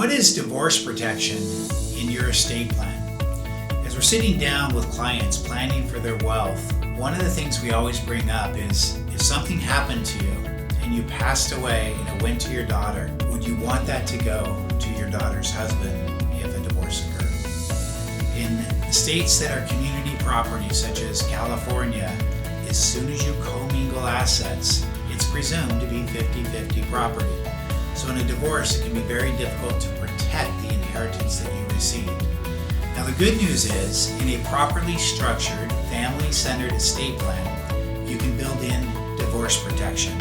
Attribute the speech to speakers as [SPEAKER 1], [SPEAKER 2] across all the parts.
[SPEAKER 1] what is divorce protection in your estate plan? As we're sitting down with clients planning for their wealth, one of the things we always bring up is if something happened to you and you passed away and it went to your daughter, would you want that to go to your daughter's husband if a divorce occurred? In states that are community property, such as California, as soon as you commingle assets, it's presumed to be 50-50 property. So in a divorce, it can be very difficult to protect the inheritance that you receive. Now the good news is, in a properly structured, family-centered estate plan, you can build in divorce protection.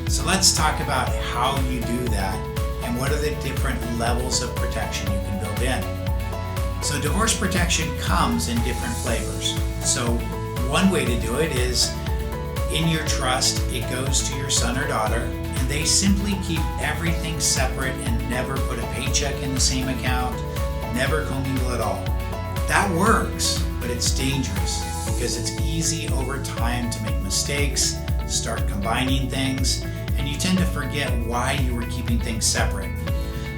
[SPEAKER 1] So let's talk about how you do that and what are the different levels of protection you can build in. So divorce protection comes in different flavors. So one way to do it is, in your trust, it goes to your son or daughter, and they simply keep everything separate and never put a paycheck in the same account, never commingle at all. That works, but it's dangerous because it's easy over time to make mistakes, start combining things, and you tend to forget why you were keeping things separate.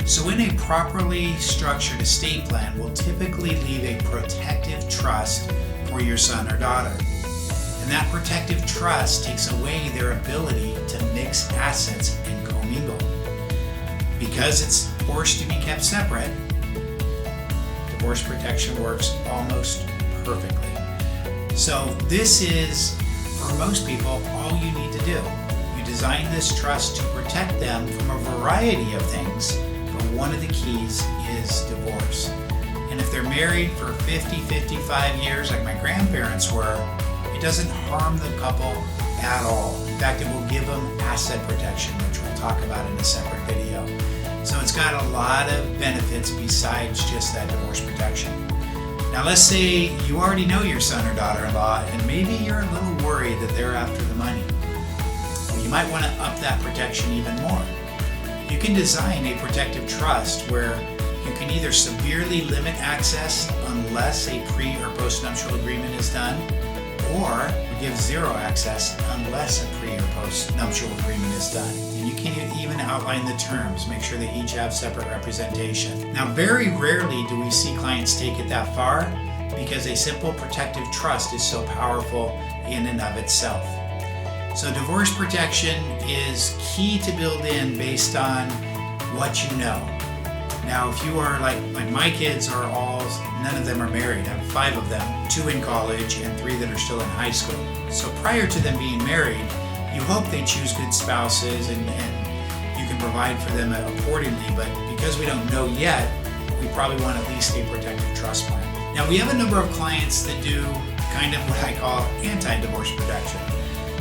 [SPEAKER 1] So in a properly structured estate plan, we'll typically leave a protective trust for your son or daughter. And that protective trust takes away their ability to mix assets and commingle. Because it's forced to be kept separate, divorce protection works almost perfectly. So this is, for most people, all you need to do. You design this trust to protect them from a variety of things, but one of the keys is divorce. And if they're married for 50, 55 years, like my grandparents were, it doesn't harm the couple at all. In fact, it will give them asset protection, which we'll talk about in a separate video. So it's got a lot of benefits besides just that divorce protection. Now let's say you already know your son or daughter-in-law and maybe you're a little worried that they're after the money. Well, you might want to up that protection even more. You can design a protective trust where you can either severely limit access unless a pre- or post-nuptial agreement is done, or give zero access unless a pre- or post-nuptial agreement is done. And you can even outline the terms, make sure they each have separate representation. Now, very rarely do we see clients take it that far because a simple protective trust is so powerful in and of itself. So divorce protection is key to build in based on what you know. Now, if you are like my kids are all, none of them are married. I have 5 of them, 2 in college and 3 that are still in high school. So prior to them being married, you hope they choose good spouses and you can provide for them accordingly. But because we don't know yet, we probably want at least a protective trust plan. Now, we have a number of clients that do kind of what I call anti-divorce protection.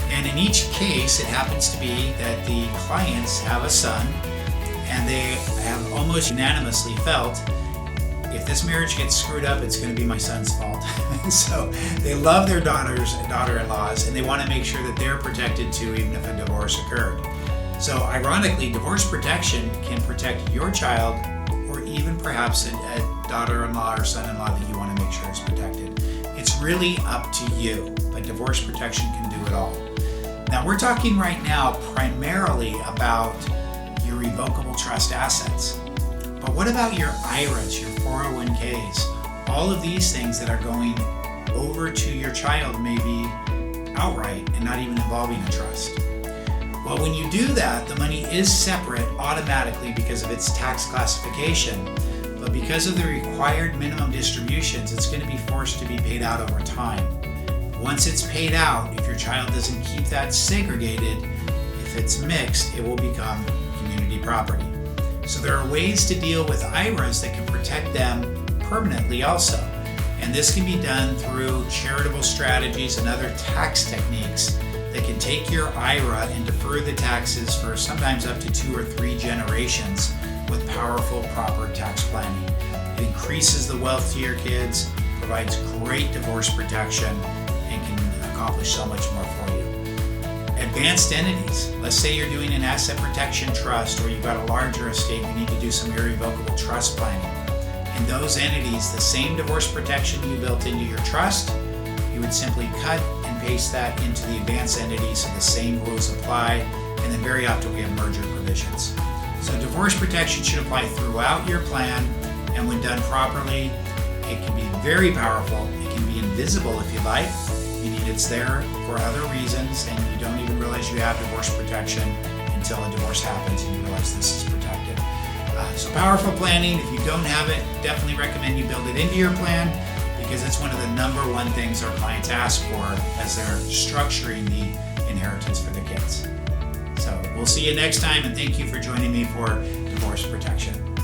[SPEAKER 1] And in each case, it happens to be that the clients have a son and they have almost unanimously felt, if this marriage gets screwed up, it's going to be my son's fault. So they love their daughter-in-laws, and they want to make sure that they're protected too, even if a divorce occurred. So ironically, divorce protection can protect your child, or even perhaps a daughter-in-law or son-in-law that you want to make sure is protected. It's really up to you, but divorce protection can do it all. Now, we're talking right now primarily about your revocable trust assets. But what about your IRAs, your 401ks? All of these things that are going over to your child may be outright and not even involving a trust. Well, when you do that, the money is separate automatically because of its tax classification. But because of the required minimum distributions, it's going to be forced to be paid out over time. Once it's paid out, if your child doesn't keep that segregated, if it's mixed, it will become community property. So there are ways to deal with IRAs that can protect them permanently also. And this can be done through charitable strategies and other tax techniques that can take your IRA and defer the taxes for sometimes up to 2 or 3 generations with powerful, proper tax planning. It increases the wealth to your kids, provides great divorce protection, and can accomplish so much more for you. Advanced entities. Let's say you're doing an asset protection trust or you've got a larger estate, you need to do some irrevocable trust planning. In those entities, the same divorce protection you built into your trust, you would simply cut and paste that into the advanced entity so the same rules apply, and then very often we have merger provisions. So divorce protection should apply throughout your plan, and when done properly, it can be very powerful. It can be invisible if you like. Meaning it's there for other reasons and you don't even realize you have divorce protection until a divorce happens and you realize this is protected. So powerful planning, if you don't have it, definitely recommend you build it into your plan, because it's one of the number one things our clients ask for as they're structuring the inheritance for the kids. So we'll see you next time, and thank you for joining me for divorce protection.